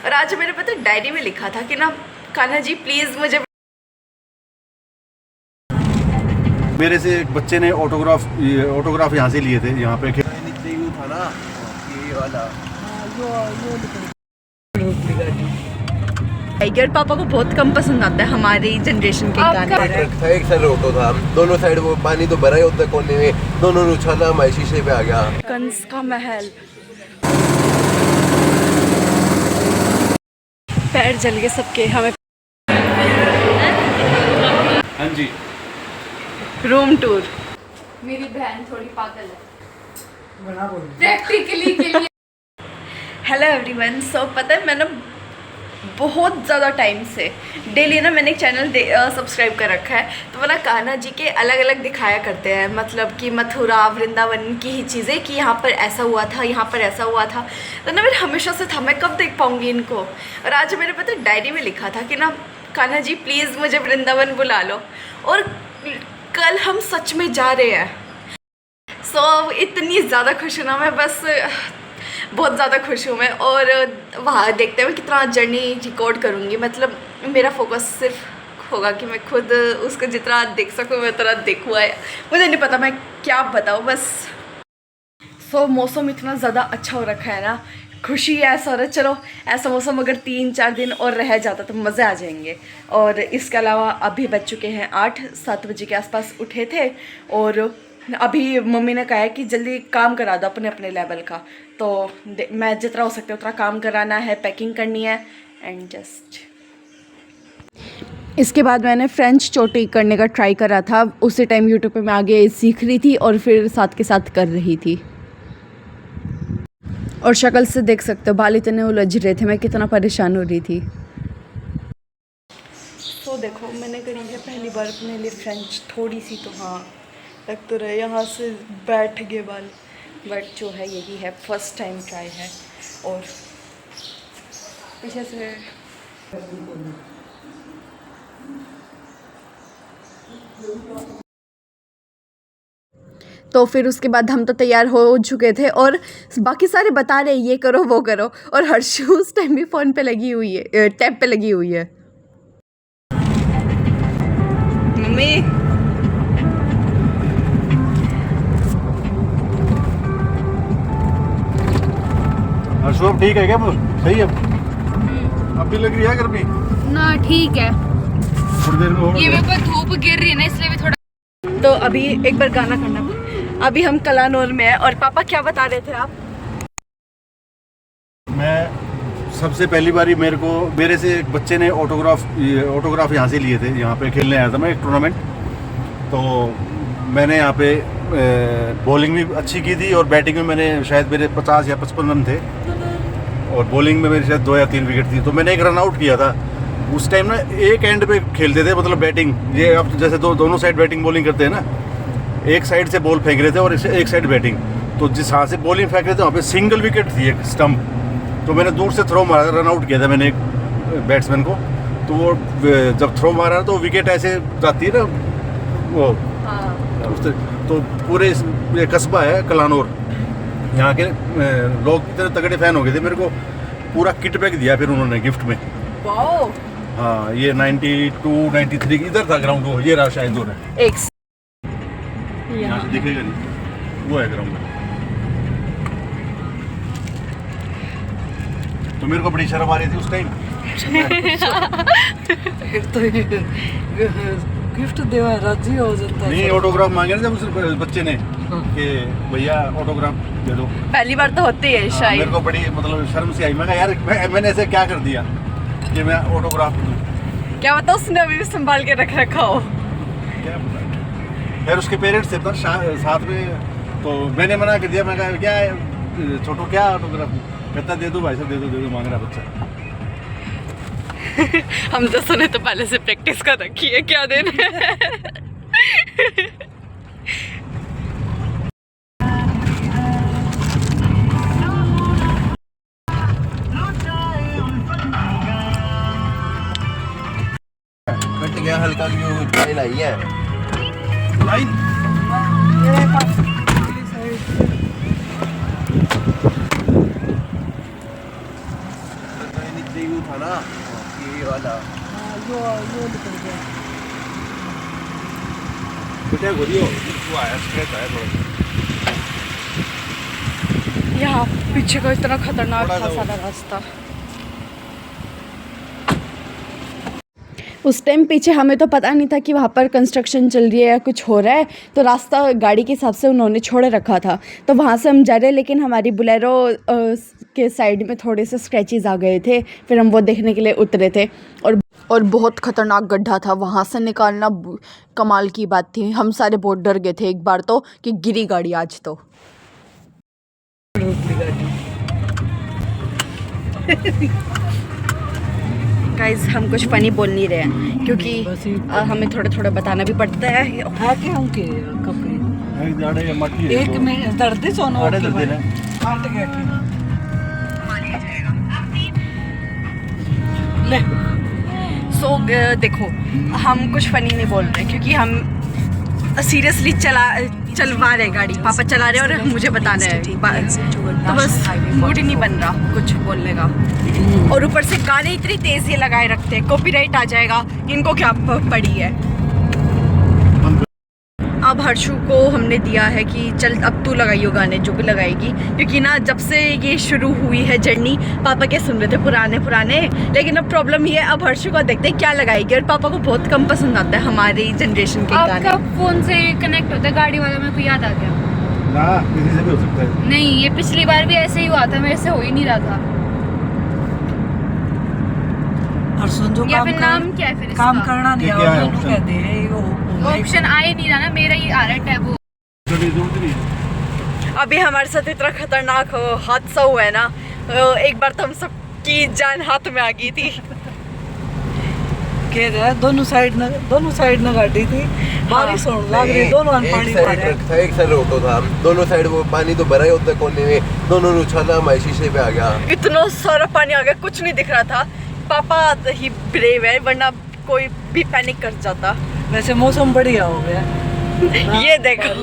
और आज मैंने पता डायरी में लिखा था कि ना कान्हा जी प्लीज़ मुझे। मेरे से एक बच्चे ने ऑटोग्राफ यहाँ से लिए थे, यहाँ पे था ना ये वाला। टाइगर पापा को बहुत कम पसंद आता है हमारी जनरेशन के गाने। एक साइड ऑटो था, दोनों साइड वो पानी तो भरा ही होता है कोने में, दोनों ने उछाला, हमारे शीशे पे आ गया। कंस का महल, पैर जल गए सबके। हमें हाँ जी रूम टूर। मेरी बहन थोड़ी पागल है प्रैक्टिकली के लिए। Hello everyone. सो पता है मैंने बहुत ज़्यादा टाइम से डेली ना मैंने एक चैनल सब्सक्राइब कर रखा है, तो वो ना कान्हा जी के अलग अलग दिखाया करते हैं, मतलब कि मथुरा वृंदावन की ही चीज़ें कि यहाँ पर ऐसा हुआ था, यहाँ पर ऐसा हुआ था। तो ना मेरे हमेशा से था मैं कब देख पाऊँगी इनको। और आज मैंने पता डायरी में लिखा था कि ना कान्हा जी प्लीज़ मुझे वृंदावन बुला लो। और कल हम सच में जा रहे हैं। सो इतनी ज़्यादा खुश हूँ ना मैं, बस बहुत ज़्यादा खुश हूँ मैं। और वहाँ देखते हुए कितना जर्नी रिकॉर्ड करूँगी, मतलब मेरा फोकस सिर्फ होगा कि मैं खुद उसको जितना देख सकूँ मैं उतना देखूँ। मुझे नहीं पता मैं क्या बताऊँ बस। सो मौसम इतना ज़्यादा अच्छा हो रखा है ना, खुशी ऐसा हो रहा है चलो ऐसा मौसम अगर 3-4 दिन और रह जाता तो मज़े आ जाएंगे। और इसके अलावा अभी बज चुके हैं 8-7 बजे के आसपास उठे थे, और अभी मम्मी ने कहा है कि जल्दी काम करा दो अपने अपने लेवल का। तो मैं जितना हो सकता है उतना काम कराना है, पैकिंग करनी है एंड जस्ट। इसके बाद मैंने फ्रेंच चोटी करने का ट्राई करा था, उसी टाइम यूट्यूब पे मैं आगे सीख रही थी और फिर साथ के साथ कर रही थी। और शक्ल से देख सकते हो बाल इतने उलझ रहे थे, मैं कितना परेशान हो रही थी। तो देखो मैंने करी है पहली बार अपने लिए फ्रेंच, थोड़ी सी तो हाँ लग तो रहे, यहाँ से बैठ गए बाल, बट जो है यही है, फर्स्ट टाइम ट्राई है। और पीछे से तो फिर उसके बाद हम तो तैयार हो चुके थे और बाकी सारे बता रहे ये करो वो करो, और हर्षू उस टाइम भी फ़ोन पे लगी हुई है, टैब पे लगी हुई है। मम्मी हर्षू अब ठीक है क्या? सही है अब भी लग रही है गर्मी ना? ठीक है, थोड़ी देर में ये मेरे पर धूप गिर रही है ना इसलिए भी थोड़ा। तो अभी एक बार गाना करना। अभी हम कलानौर में हैं और पापा क्या बता रहे थे आप? मैं सबसे पहली बारी मेरे से एक बच्चे ने ऑटोग्राफ यहाँ से लिए थे, यहाँ पे खेलने आया था मैं एक टूर्नामेंट। तो मैंने यहाँ पे बॉलिंग भी अच्छी की थी और बैटिंग में मैंने शायद मेरे 50 या 55 रन थे, और बॉलिंग में मेरी शायद 2 या 3 विकेट थी। तो मैंने एक रन आउट किया था। उस टाइम ना एक एंड पे खेलते थे, मतलब बैटिंग, ये आप जैसे दोनों साइड बैटिंग बॉलिंग करते हैं ना, एक साइड से बॉल फेंक रहे थे और एक साइड बैटिंग। तो जिस हाथ से बॉलिंग फेंक रहे थे वहाँ पे सिंगल विकेट थी, एक स्टंप। तो मैंने दूर से थ्रो मारा, रन आउट किया था मैंने एक बैट्समैन को। तो वो जब थ्रो मारा तो विकेट ऐसे जाती है ना वो, तो पूरे ये कस्बा है कलानौर, यहाँ के लोग इतने तगड़े फैन हो गए थे, मेरे को पूरा किट बैग दिया फिर उन्होंने गिफ्ट में। वाओ। हाँ ये 92-93 इधर था ग्राउंड, वो ये रहा शायद हो रहा है, यहाँ से दिखेगा नहीं, वो है ग्राउंड। तो मेरे को बड़ी शर्म आ रही थी उस टाइम। गिफ्ट देवा राजी हो जाता है। नहीं ऑटोग्राफ मांगे ना जब उस बच्चे ने कि भैया ऑटोग्राफ दे दो। पहली बार तो होती है शायद। मेरे को बड़ी मतलब शर्म सी आई, मैं कहा यार मैंने ऐसे क्या कर दिया कि मैं ऑटोग्राफ दूं। क्या बता उसने अभी भी संभाल के रख रखा हो। क्या पता। फिर उसके पेरेंट्स थे पर साथ में, तो मैंने मना कर दिया। मैं कहा क्या छोटू क्या ऑटोग्राफ? कहता दे दो भाई साहब, दे दो मांग रहा बच्चा। हम तो सुने तो पहले से प्रैक्टिस कर रखी है, क्या देना है। कट गया हल्का, लाइन आई है लाइन से यू था ना ये वाला हाँ, यो निकल गया। बेटा बोलियो वो आया स्क्रैच आया थोड़ा। यहाँ पीछे का इतना खतरनाक थोड़ा था सा सारा रास्ता। उस टाइम पीछे हमें तो पता नहीं था कि वहाँ पर कंस्ट्रक्शन चल रही है या कुछ हो रहा है, तो रास्ता गाड़ी के हिसाब से उन्होंने छोड़ रखा था, तो वहाँ से हम जा रहे हैं। लेकिन हमारी बुलेरो के साइड में थोड़े से स्क्रैचेस आ गए थे, फिर हम वो देखने के लिए उतरे थे। और बहुत ख़तरनाक गड्ढा था, वहाँ से निकालना कमाल की बात थी। हम सारे बहुत डर गए थे एक बार तो कि गिरी गाड़ी आज तो। गाइस हम कुछ फ़नी बोल नहीं रहे हैं क्योंकि बस ही- हमें थोड़ा थोड़ा बताना भी पड़ता है। है कि हम के कपड़े एक जाड़े मट्टी है एक में दर्द सोनो आड़े दर्द है। काट गया कि ले सो देखो हम कुछ फ़नी नहीं बोल रहे क्योंकि हम सीरियसली चलवा रहे गाड़ी, पापा चला रहे और मुझे बताना है, तो बस मूड ही नहीं बन रहा कुछ बोलने का। और ऊपर से गाने इतनी तेज ये लगाए रखते हैं, कॉपीराइट आ जाएगा, इनको क्या पड़ी है। अब हर्षु को हमने दिया है कि चल अब तू लगाइयो गाने जो भी लगाएगी, क्योंकि ना जब से ये शुरू हुई है जर्नी पापा के सुन रहे थे पुराने, लेकिन अब प्रॉब्लम ये है अब हर्षु को देखते हैं क्या लगाएगी, और पापा को बहुत कम पसंद आता है हमारी जनरेशन के गाने। आपका फोन से कनेक्ट होता है गाड़ी वाला, मेरे को याद आ गया। ना किसी से भी हो सकता है। नहीं, ये पिछली बार भी ऐसे ही हुआ था, मेरे से हो ही नहीं रहा था। और सुन जो या काम फिर नाम क्या है फिर इसका? काम करना नहीं ये क्या है है option? कहते हैं वो ऑप्शन आ ही नहीं रहा ना, मेरा ही आ रहा है टैब। छोटी जरूरत नहीं है। अभी हमारे साथ इतना खतरनाक हादसा हुआ है ना, एक बार तो हम सबकी जान हाथ में आ गई थी। कह रहे हैं दोनों साइड न गाड़ी थी, बारिश होने लग रही, दोनों अन पानी एक पा साइड रहे ट्रक था, एक साइड ऑटो था, दोनों साइड वो पानी तो भरा ही होता है कोने में, दोनों ने उछाला, हमारे शीशे पे आ गया। इतना सारा पानी आ गया, कुछ नहीं दिख रहा था। पापा ही ब्रेव है, वरना कोई भी पैनिक कर जाता। वैसे मौसम बढ़िया हो गया। ये देखो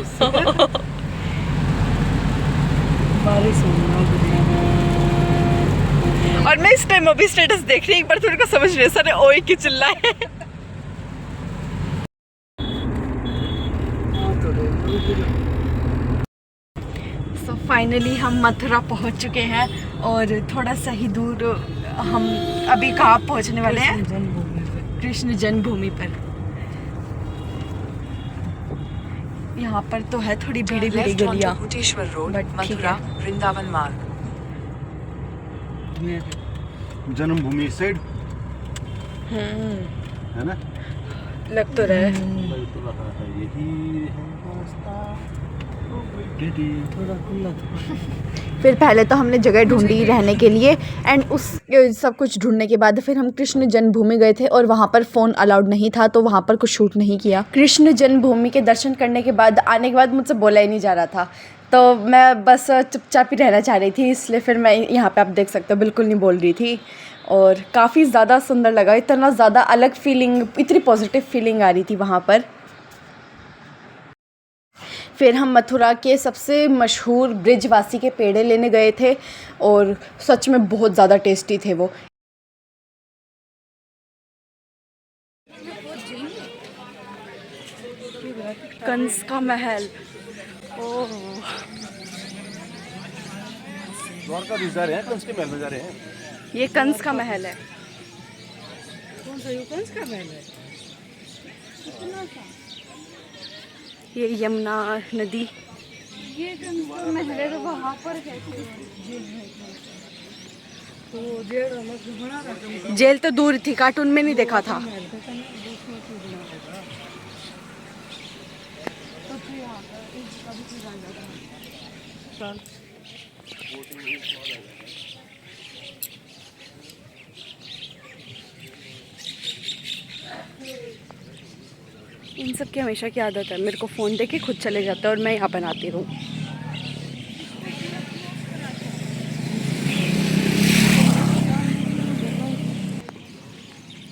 बारिश होने लग रही। और मैं इस टाइम अभी स्टेटस देख रही, एक बार थोड़ी को समझ रही है सर ओए की चिल्लाए। सो फाइनली हम मथुरा पहुंच चुके हैं, और थोड़ा सा ही दूर हम अभी कहाँ पहुंचने वाले हैं? जन्मभूमि पे। कृष्ण जन्मभूमि पर। यहाँ पर तो है थोड़ी भीड़ी गलियाँ, भूतेश्वर रोड, बट ठीक मथुरा, है। वृंदावन मार्ग। जन्मभूमि इस साइड है ना। लग तो रहा है। यही है थोड़ा खुला था। फिर पहले तो हमने जगह ढूंढी रहने के लिए, एंड उस सब कुछ ढूंढने के बाद फिर हम कृष्ण जन्मभूमि गए थे, और वहाँ पर फ़ोन अलाउड नहीं था, तो वहाँ पर कुछ शूट नहीं किया। कृष्ण जन्मभूमि के दर्शन करने के बाद आने के बाद मुझसे बोला ही नहीं जा रहा था, तो मैं बस चुपचाप ही रहना चाह रही थी, इसलिए फिर मैं यहाँ पे आप देख सकते हो बिल्कुल नहीं बोल रही थी। और काफ़ी ज़्यादा सुंदर लगा, इतना ज़्यादा अलग फीलिंग, इतनी पॉजिटिव फीलिंग आ रही थी वहाँ पर। फिर हम मथुरा के सबसे मशहूर ब्रिजवासी के पेड़े लेने गए थे, और सच में बहुत ज़्यादा टेस्टी थे वो। कंस का महल, ओह द्वारकाधीश जा रहे हैं, कंस के महल में जा रहे हैं। ये कंस का महल है। कौन सा कंस का महल है? ये यमुना नदी, ये महल है तो वहाँ पर कैसे? तो जेल अलग बना रखा। जेल तो दूर थी, कार्टून में नहीं देखा था। इन सब की हमेशा की आदत है, मेरे को फ़ोन दे के खुद चले जाते हैं और मैं यहाँ बनाती रहूँ।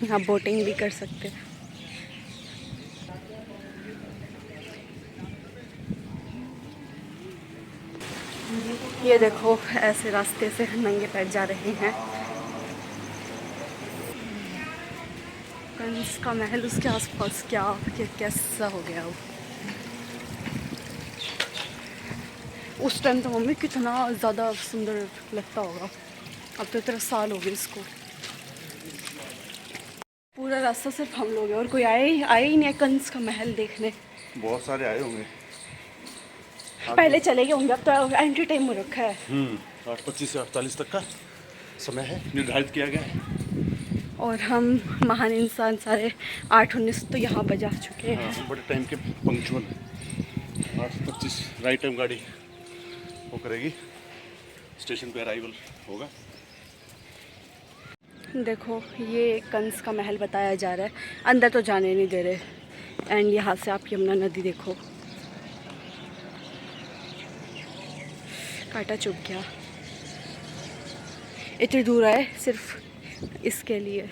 यहाँ बोटिंग भी कर सकते हैं। ये देखो ऐसे रास्ते से नंगे पैर जा रहे हैं। कंस का महल, उसके आसपास क्या कैसा हो गया वो। उस टाइम तो मम्मी कितना ज़्यादा सुंदर लगता होगा, अब तो इतने साल हो गए इसको। पूरा रास्ता सिर्फ हम लोग हैं और कोई आए ही नहीं है कंस का महल देखने। बहुत सारे आए होंगे, पहले चले गए होंगे, अब तो एंट्री टाइम हो रखा है। 8:25 से 48 तक का समय है, निर्धारित किया गया है। और हम महान इंसान सारे 8:19 तो यहाँ बजा चुके हैं। हाँ, बड़े टाइम के पंक्चुअल 8:25 राइट टाइम गाड़ी वो करेगी, स्टेशन पे अराइवल होगा। देखो ये कंस का महल बताया जा रहा है, अंदर तो जाने नहीं दे रहे। एंड यहाँ से आप यमुना नदी देखो, कांटा चुभ गया। इतनी दूर आए सिर्फ इसके लिए।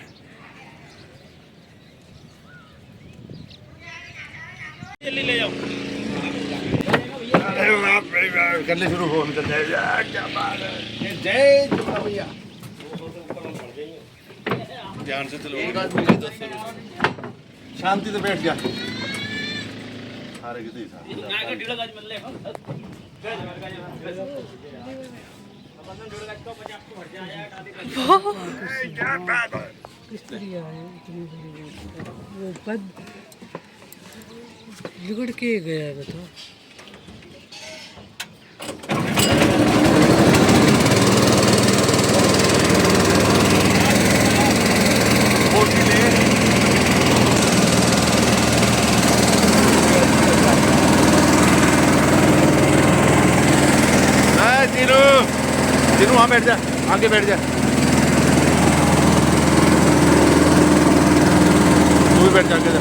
करने शुरू हो, निकल जाए। क्या बात है, जय भैया। ध्यान से चलो, शांति से बैठ जा। हारे कितनी वो कब बिगड़ के गया है बताओ। तीनों वहाँ बैठ जा, आगे बैठ जा, तू भी बैठ जा, आगे जा।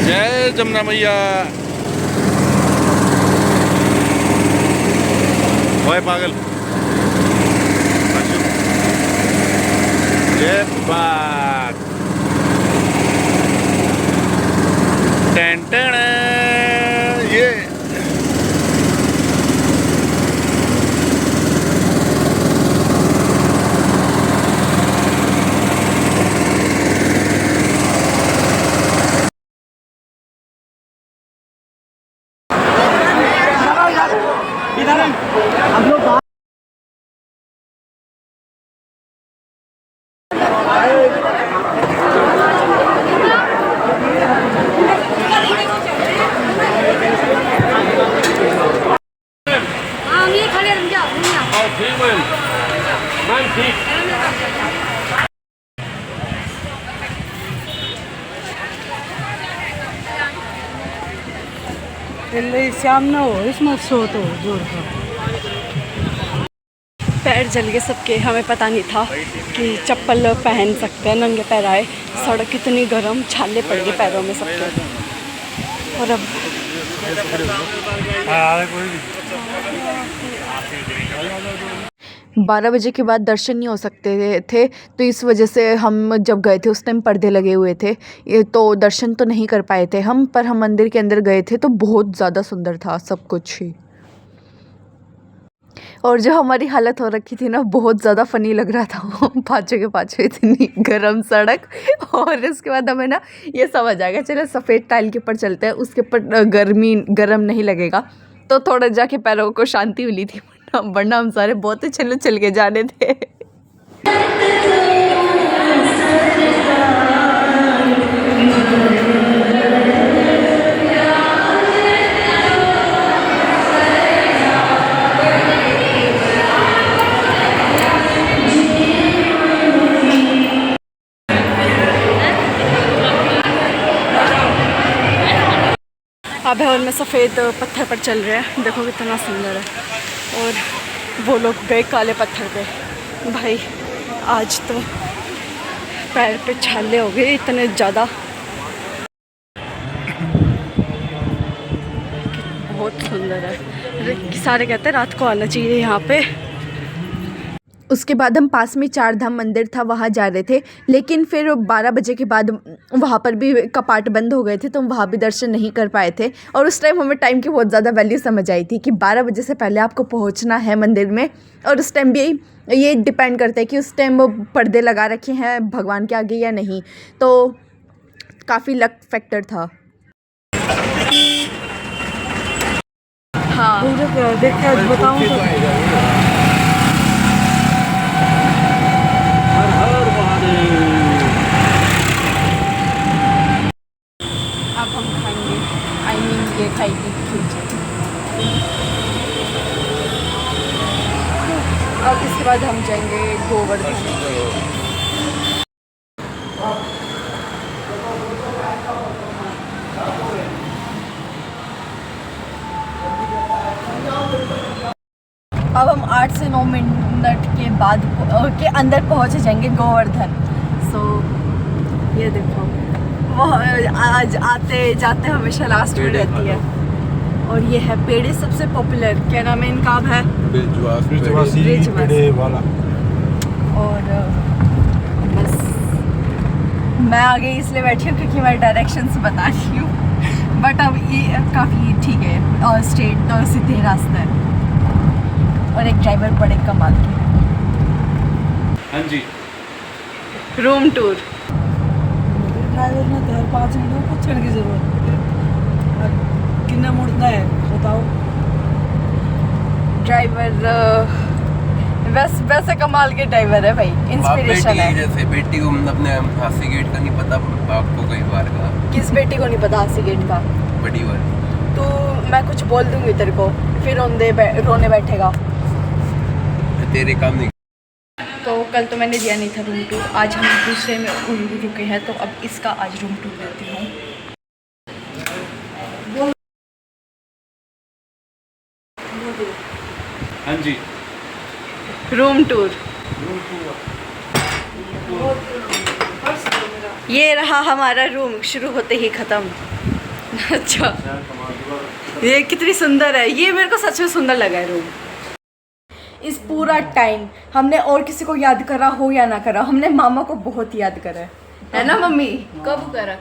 जय जमुना मैया। ओए पागल, जय बात। टेंटन ये श्याम ना हो इसमें सो तो जोर का पैर जल गए सबके, हमें पता नहीं था कि चप्पल पहन सकते हैं, नंगे पैर आए। सड़क इतनी गर्म, छाले पड़ गए पैरों में सबके। और अब 12 बजे के बाद दर्शन नहीं हो सकते थे, तो इस वजह से हम जब गए थे उस टाइम पर्दे लगे हुए थे, ये तो दर्शन तो नहीं कर पाए थे हम। पर हम मंदिर के अंदर गए थे तो बहुत ज़्यादा सुंदर था सब कुछ ही। और जो हमारी हालत हो रखी थी ना, बहुत ज़्यादा फ़नी लग रहा था। पाँचों के पाँचों इतनी गर्म सड़क, और उसके बाद हमें ना ये समझ आ गया चलो सफ़ेद टाइल के ऊपर चलते हैं, उसके ऊपर गर्म नहीं लगेगा। तो थोड़ा जाके पैरों को शांति मिली थी, वरना हम सारे बहुत ही चल के जाने थे। अब है में सफ़ेद पत्थर पर चल रहे हैं, देखो कितना सुंदर है। और वो लोग गए काले पत्थर पे। भाई आज तो पैर पे छाले हो गए इतने ज़्यादा, बहुत सुंदर है। सारे कहते हैं रात को आना चाहिए यहाँ पे। उसके बाद हम पास में 4 धाम मंदिर था वहाँ जा रहे थे, लेकिन फिर 12 बजे के बाद वहाँ पर भी कपाट बंद हो गए थे तो हम वहाँ भी दर्शन नहीं कर पाए थे। और उस टाइम हमें टाइम की बहुत ज़्यादा वैल्यू समझ आई थी कि 12 बजे से पहले आपको पहुँचना है मंदिर में। और उस टाइम भी ये डिपेंड करता है कि उस टाइम वो पर्दे लगा रखे हैं भगवान के आगे या नहीं, तो काफ़ी लक फैक्टर था। हाँ मुझे क्या देख के बताऊँ तो हर हर महादेव। अब हम खाएंगे, आई मीन ये खाएगी खिचड़ी। अब इसके बाद हम जाएंगे गोवर्धन। अब हम 8 से 9 मिनट के बाद के अंदर पहुंच जाएंगे गोवर्धन। सो ये देखो वो आज आते जाते हमेशा लास्ट में रहती है। और ये है पेड़े सबसे पॉपुलर, क्या नाम है इनका अब है पेड़े वाला। और बस मैं आगे इसलिए बैठी हूँ क्योंकि मैं डायरेक्शंस बता रही हूँ। बट अब ये काफ़ी ठीक है और स्ट्रेट और सीधे रास्ता है और एक ड्राइवर बड़े कमाल के। हाँ जी, रूम टूर। ड्राइवर ने तो 5 मिनट में पूछने की जरूरत है। कितना मुड़ना है बताओ। ड्राइवर वैसे कमाल के ड्राइवर है भाई, इंस्पिरेशन है। जैसे बेटी को अपने हासी गेट का नहीं पता, बाप को कई बार का। किस बेटी को नहीं पता हासी गेट का? बड़ी वाली। तो मैं कुछ बोल दूंगी तेरे को फिर रोने बैठेगा। तेरे काम नहीं। तो कल तो मैंने दिया नहीं था रूम टूर, आज हम दूसरे में रुके हैं तो अब इसका आज रूम टूर देती हूँ। हाँ जी, रूम टूर। ये रहा हमारा रूम, शुरू होते ही ख़त्म। अच्छा ये कितनी सुंदर है, ये मेरे को सच में सुंदर लगा है रूम। इस पूरा टाइम हमने और किसी को याद करा हो या ना करा, हमने मामा को बहुत याद करा है ना मम्मी? कब करा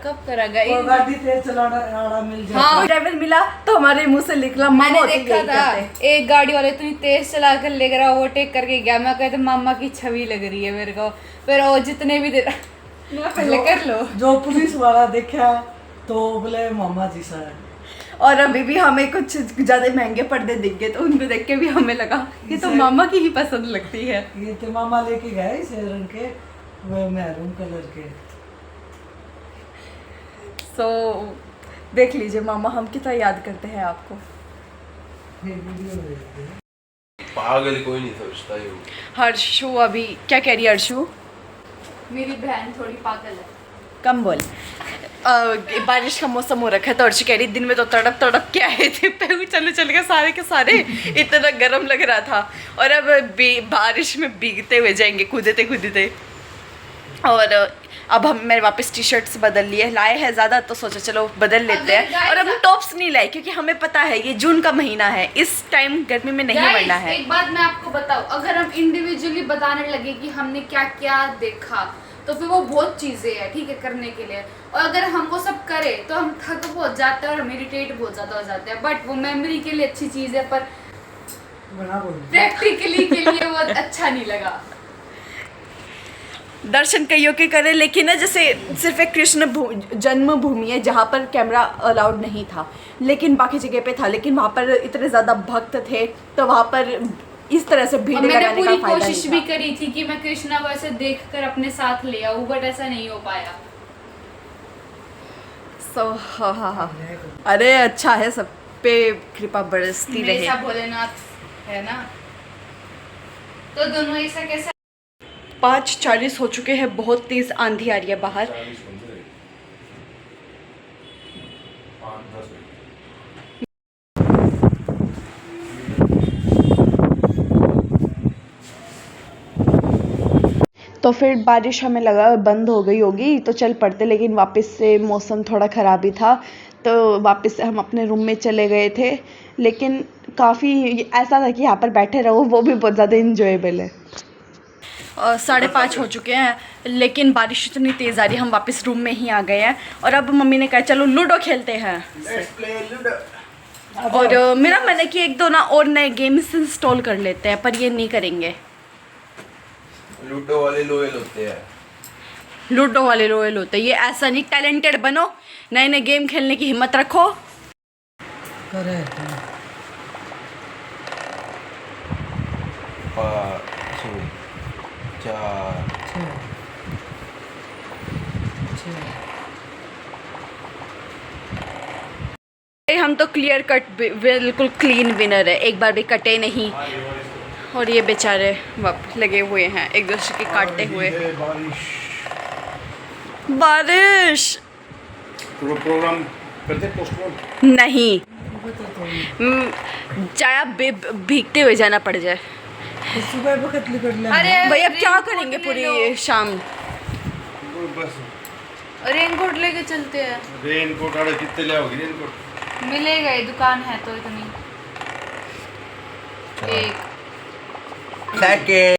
वो गाड़ी तेज चलाना आड़ा मिल जाए। हाँ ड्राइवर मिला तो हमारे मुंह से निकला। मैंने देखा था एक गाड़ी वाले इतनी तेज चला कर ले गया, ओवरटेक करके गया। मैं कहते मामा की छवि लग रही है मेरे को। फिर वो जितने भी पहले कर लो। जो पुलिस वाला देखा तो बोले मामा जी सा है। और अभी भी हमें कुछ ज़्यादा महंगे पर्दे दिख गए तो उनको देख के भी हमें लगा कि तो मामा की ही पसंद लगती है। ये तो मामा लेके गए इस रंग के, वो मैरून कलर के। सो देख लीजिए मामा हम कितना याद करते हैं आपको। ये वीडियो देखते हैं। पागल कोई नहीं सोचता यूं। हर्षु अभी क्या कह रही है हर्षु? मेरी बहन थोड़ी पागल है। कम बोल। बारिश का मौसम हो रखा है तो हर्षु कह रही दिन में तो तड़प के आए थे, चल के सारे इतना गर्म लग रहा था और अब बारिश में भीगते हुए जाएंगे कूदते। और अब मैंने वापस टी शर्ट्स बदल लिए, लाए हैं ज़्यादा तो सोचा चलो बदल लेते हैं। और अब हम टॉप्स नहीं लाए क्योंकि हमें पता है ये जून का महीना है, इस टाइम गर्मी में नहीं बढ़ना है। एक बात मैं आपको बताऊं, अगर हम इंडिविजुअली बताने लगे कि हमने क्या क्या देखा तो फिर वो बहुत चीज़ें हैं ठीक है करने के लिए। और अगर हम वो सब करें तो हम थक बहुत जाते हैं और हम इरिटेट बहुत ज़्यादा हो जाते हैं। बट वो मेमोरी के लिए अच्छी चीज़ है पर प्रैक्टिकली के लिए वो अच्छा नहीं लगा। दर्शन कईयों के करें लेकिन ना जैसे सिर्फ एक कृष्ण जन्मभूमि है जहाँ पर कैमरा अलाउड नहीं था, लेकिन बाकी जगह पे था। लेकिन वहाँ पर इतने ज़्यादा भक्त थे तो वहाँ पर इस तरह से भीड़ मैंने लगाने पूरी का फायदा कोशिश नहीं भी करी थी कि मैं कृष्णा को ऐसे देखकर अपने साथ ले आऊं, बट ऐसा नहीं हो पाया। हाँ। अरे अच्छा है, सब पे कृपा बरसती रहे। हमेशा भोलेनाथ है ना, तो दोनों ऐसा कैसा। 5:40 हो चुके हैं, बहुत तेज आंधी आ रही है बाहर। तो फिर बारिश हमें लगा बंद हो गई होगी तो चल पड़ते, लेकिन वापस से मौसम थोड़ा ख़राब ही था तो वापस से हम अपने रूम में चले गए थे। लेकिन काफ़ी ऐसा था कि यहाँ पर बैठे रहो वो भी बहुत ज़्यादा इंजॉयबल है। 5:30 हो चुके हैं, लेकिन बारिश इतनी तेज़ आ रही है, हम वापस रूम में ही आ गए हैं। और अब मम्मी ने कहा चलो लूडो खेलते हैं। और मेरा मन है कि 1-2 ना और नए गेम्स इंस्टॉल कर लेते हैं, पर ये नहीं करेंगे। लूडो वाले लोयल होते हैं। लूडो वाले रोयल होते हैं, ये ऐसा नहीं। टैलेंटेड बनो, नए नए गेम खेलने की हिम्मत रखो। करे 5 4 हम तो क्लियर कट बिल्कुल क्लीन विनर है, एक बार भी कटे नहीं। और ये बेचारे वापस लगे हुए हैं एक दूसरे के काटते हुए। बारिश प्रोग्राम करते पोस्टपोन नहीं, चाहे आप भीगते हुए जाना पड़ जाए। सुबह पे कतली कर ले। अरे भाई अब क्या रेनकोट करेंगे ले पूरी लो। शाम? बस रेनकोट लेके चलते हैं, रेनकोट आड़े कितने ले आओगे रेनकोट? मिलेगा, ये दुकान है तो इतनी। एक सेकंड